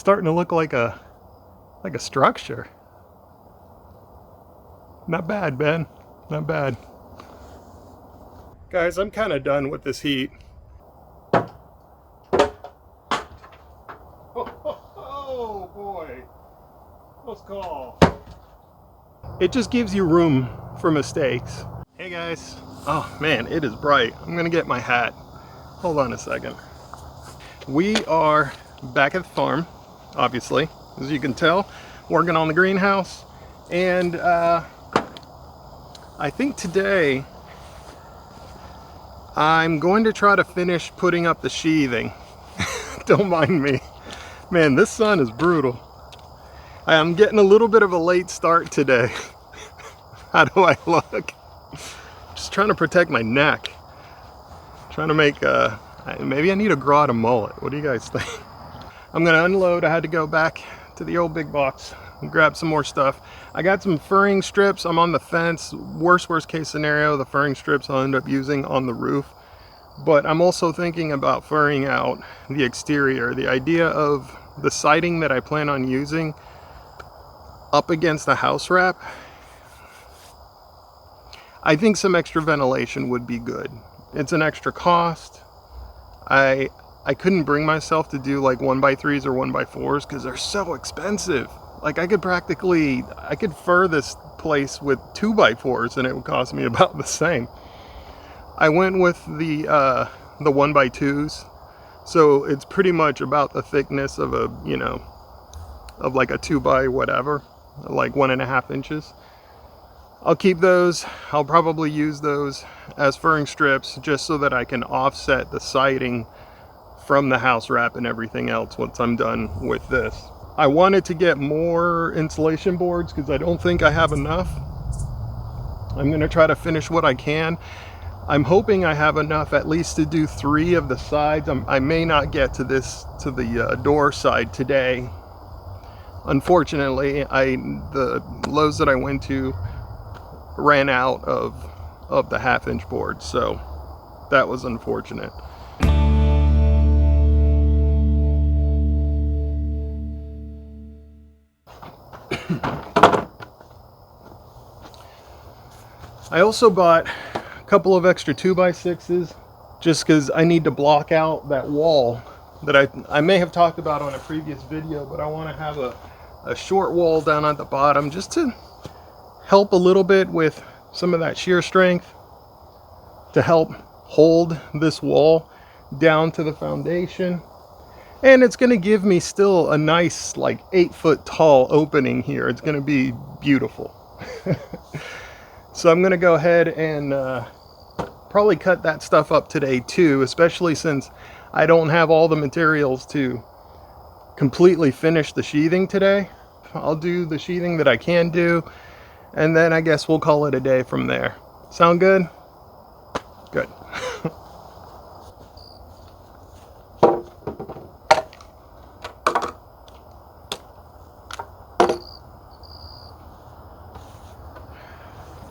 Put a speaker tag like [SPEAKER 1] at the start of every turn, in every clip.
[SPEAKER 1] starting to look like a structure. Not bad, Ben. Not bad. Guys, I'm kind of done with this heat. Oh boy. Close call. It just gives you room for mistakes. Hey guys. Oh man, it is bright. I'm gonna get my hat. Hold on a second. We are back at the farm, obviously, as you can tell, working on the greenhouse. And I think today I'm going to try to finish putting up the sheathing. Don't mind me. Man, this sun is brutal. I'm getting a little bit of a late start today. How do I look? Just trying to protect my neck. Trying to make, maybe I need to grow out a mullet. What do you guys think? I'm gonna unload. I had to go back to the old big box and grab some more stuff. I got some furring strips. I'm on the fence. Worst case scenario, the furring strips I'll end up using on the roof. But I'm also thinking about furring out the exterior. The idea of the siding that I plan on using up against the house wrap, I think some extra ventilation would be good. It's an extra cost. I couldn't bring myself to do like 1x3s or 1x4s because they're so expensive. Like I could fur this place with 2x4s and it would cost me about the same. I went with the 1x2s, so it's pretty much about the thickness of a, you know, of like a 2x whatever, like 1.5 inches. I'll keep those. I'll probably use those as furring strips just so that I can offset the siding from the house wrap and everything else once I'm done with this. I wanted to get more insulation boards because I don't think I have enough. I'm going to try to finish what I can. I'm hoping I have enough at least to do 3 of the sides. I may not get to the door side today. Unfortunately, the Lowe's that I went to ran out of the 1/2 inch board, so that was unfortunate. I also bought a couple of extra 2x6s just because I need to block out that wall that I may have talked about on a previous video, but I want to have a short wall down at the bottom just to help a little bit with some of that shear strength to help hold this wall down to the foundation. And it's going to give me still a nice like 8-foot tall opening here. It's going to be beautiful. So I'm going to go ahead and probably cut that stuff up today too, especially since I don't have all the materials to completely finish the sheathing today. I'll do the sheathing that I can do, and then I guess we'll call it a day from there. Sound good? Good.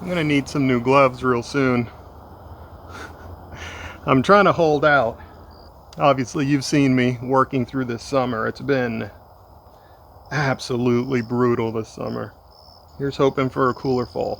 [SPEAKER 1] I'm gonna need some new gloves real soon. I'm trying to hold out. Obviously, you've seen me working through this summer. It's been absolutely brutal this summer. Here's hoping for a cooler fall.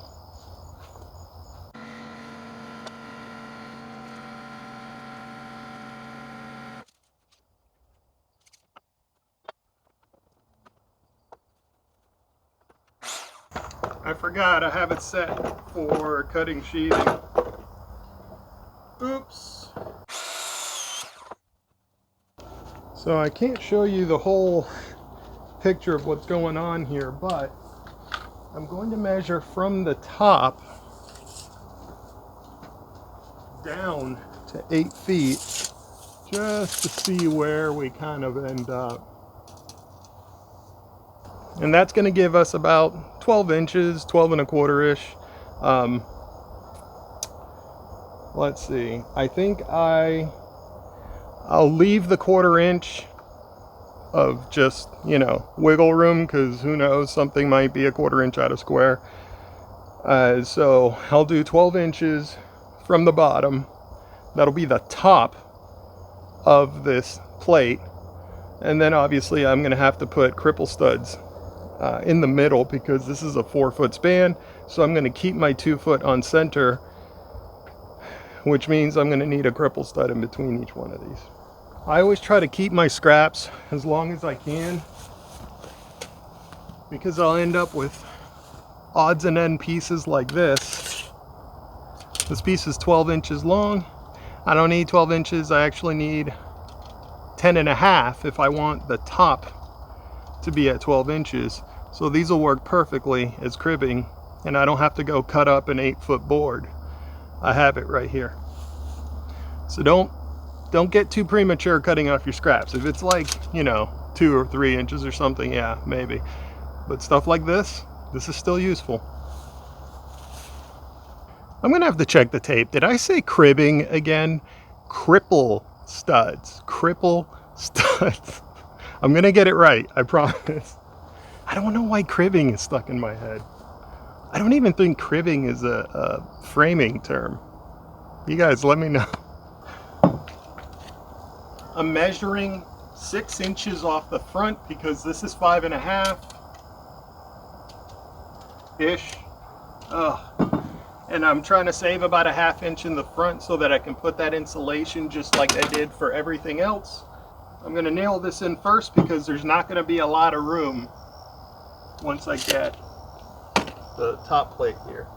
[SPEAKER 1] I forgot I have it set for cutting sheathing. Oops. So I can't show you the whole picture of what's going on here, but I'm going to measure from the top down to 8 feet just to see where we kind of end up. And that's going to give us about 12 inches, 12 and a quarter-ish. Let's see. I think I'll leave the 1/4 inch of just, you know, wiggle room, because who knows, something might be a 1/4 inch out of square. So I'll do 12 inches from the bottom. That'll be the top of this plate. And then obviously I'm going to have to put cripple studs in the middle because this is a 4-foot span. So I'm going to keep my 2-foot on center, which means I'm going to need a cripple stud in between each one of these. I always try to keep my scraps as long as I can because I'll end up with odds and end pieces like this. This piece is 12 inches long. I don't need 12 inches. I actually need 10.5 if I want the top to be at 12 inches. So these will work perfectly as cribbing, and I don't have to go cut up an 8-foot board. I have it right here. So don't get too premature cutting off your scraps. If it's like, you know, 2 or 3 inches or something, yeah, maybe. But stuff like this is still useful. I'm gonna have to check the tape. Did I say cribbing again? Cripple studs. Cripple studs. I'm gonna get it right, I promise. I don't know why cribbing is stuck in my head. I don't even think cribbing is a framing term. You guys let me know. I'm measuring 6 inches off the front because this is 5.5-ish. And I'm trying to save about a 1/2 inch in the front so that I can put that insulation just like I did for everything else. I'm going to nail this in first because there's not going to be a lot of room once I get the top plate here.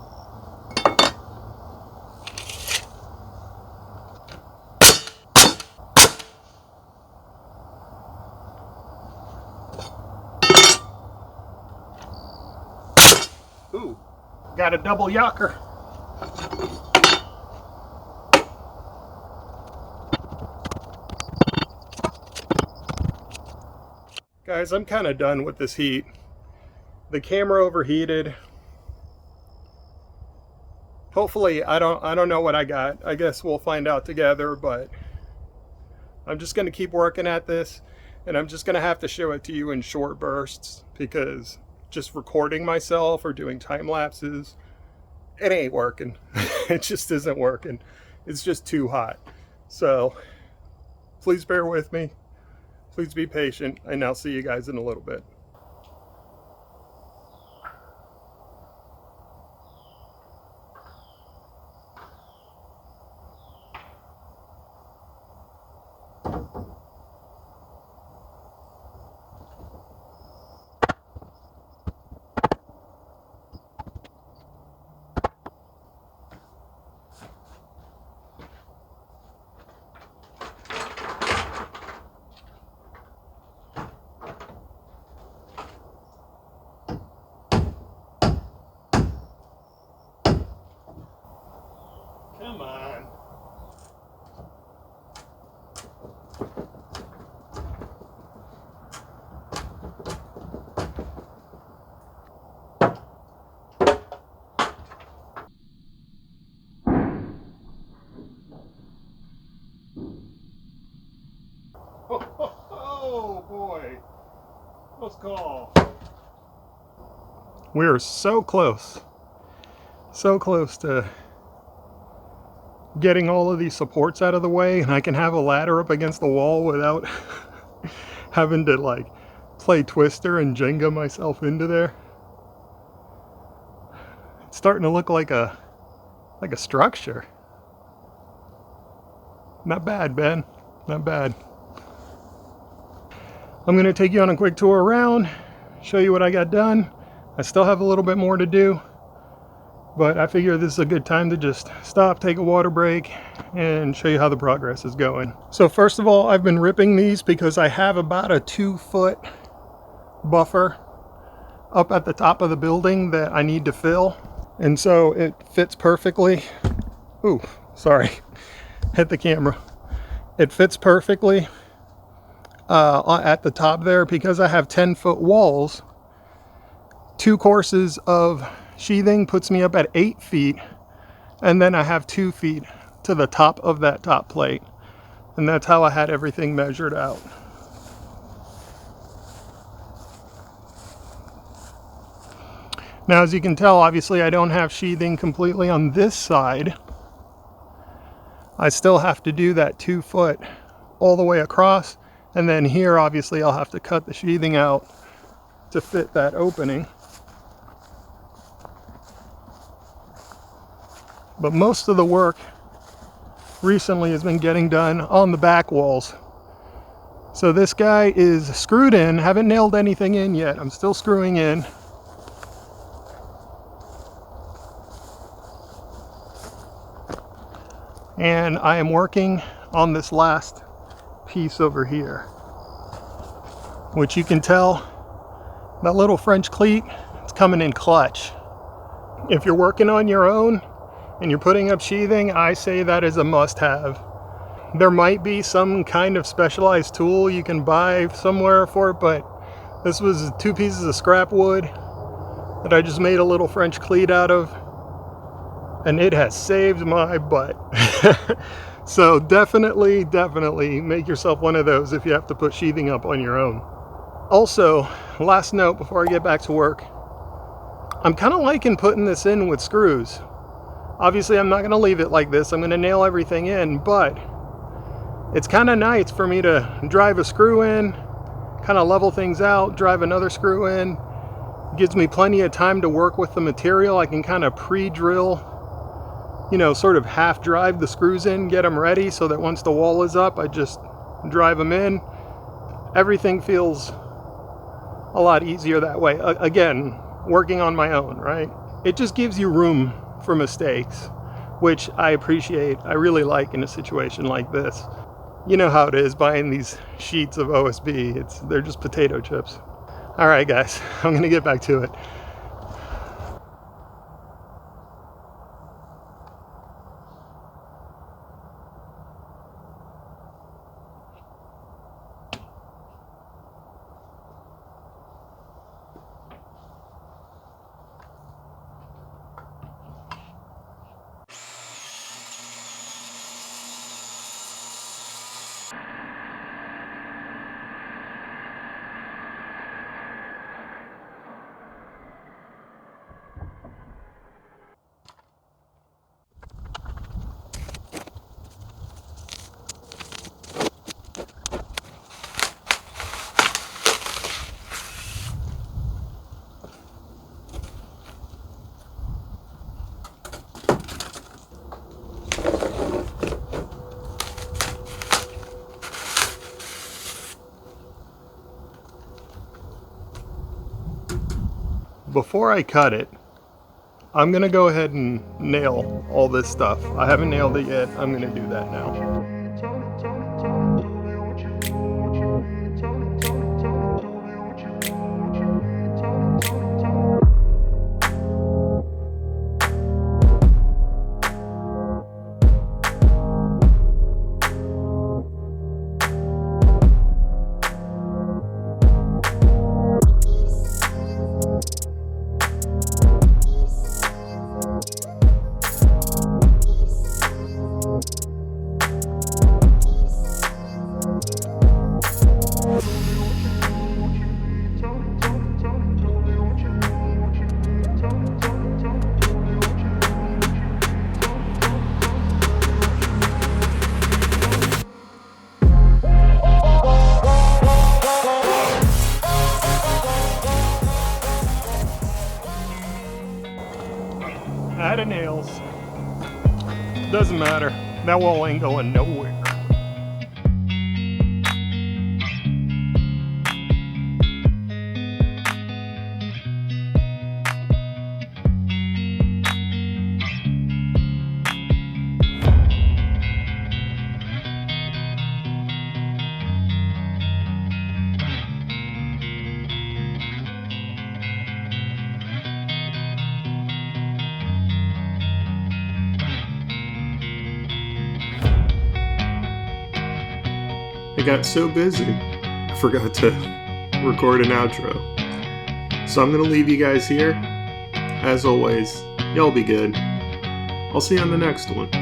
[SPEAKER 1] Ooh, got a double yacker. Guys, I'm kind of done with this heat. The camera overheated. Hopefully, I don't know what I got. I guess we'll find out together, but I'm just going to keep working at this, and I'm just going to have to show it to you in short bursts because just recording myself or doing time lapses, it ain't working. It just isn't working. It's just too hot. So please bear with me. Please be patient, and I'll see you guys in a little bit. Come on. Oh boy. Close call. We are so close. So close to getting all of these supports out of the way, and I can have a ladder up against the wall without having to like play Twister and Jenga myself into there. It's starting to look like a structure. Not bad, Ben. Not bad. I'm going to take you on a quick tour around, show you what I got done. I still have a little bit more to do, but I figure this is a good time to just stop, take a water break, and show you how the progress is going. So first of all, I've been ripping these because I have about a 2-foot buffer up at the top of the building that I need to fill. And so it fits perfectly. Ooh, sorry, hit the camera. It fits perfectly at the top there because I have 10-foot walls. 2 courses of sheathing puts me up at 8 feet, and then I have 2 feet to the top of that top plate, and that's how I had everything measured out. Now, as you can tell, obviously I don't have sheathing completely on this side. I still have to do that 2 foot all the way across And then here, obviously, I'll have to cut the sheathing out to fit that opening. But most of the work recently has been getting done on the back walls. So this guy is screwed in, haven't nailed anything in yet. I'm still screwing in. And I am working on this last piece over here, which you can tell that little French cleat, it's coming in clutch. If you're working on your own and you're putting up sheathing, I say that is a must-have. There might be some kind of specialized tool you can buy somewhere for it, but this was 2 pieces of scrap wood that I just made a little French cleat out of, and it has saved my butt. So definitely make yourself one of those if you have to put sheathing up on your own. Also, last note before I get back to work, I'm kind of liking putting this in with screws. Obviously, I'm not going to leave it like this. I'm going to nail everything in, but it's kind of nice for me to drive a screw in, kind of level things out, drive another screw in. It gives me plenty of time to work with the material. I can kind of pre-drill, you know, sort of half drive the screws in, get them ready so that once the wall is up, I just drive them in. Everything feels a lot easier that way. Again, working on my own, right? It just gives you room for mistakes, which I appreciate. I really like in a situation like this. You know how it is buying these sheets of OSB. They're just potato chips. All right, guys, I'm gonna get back to it. Before I cut it, I'm gonna go ahead and nail all this stuff. I haven't nailed it yet. I'm gonna do that now. Out of nails. Doesn't matter. That wall ain't going nowhere. I got so busy, I forgot to record an outro. So I'm going to leave you guys here. As always, y'all be good. I'll see you on the next one.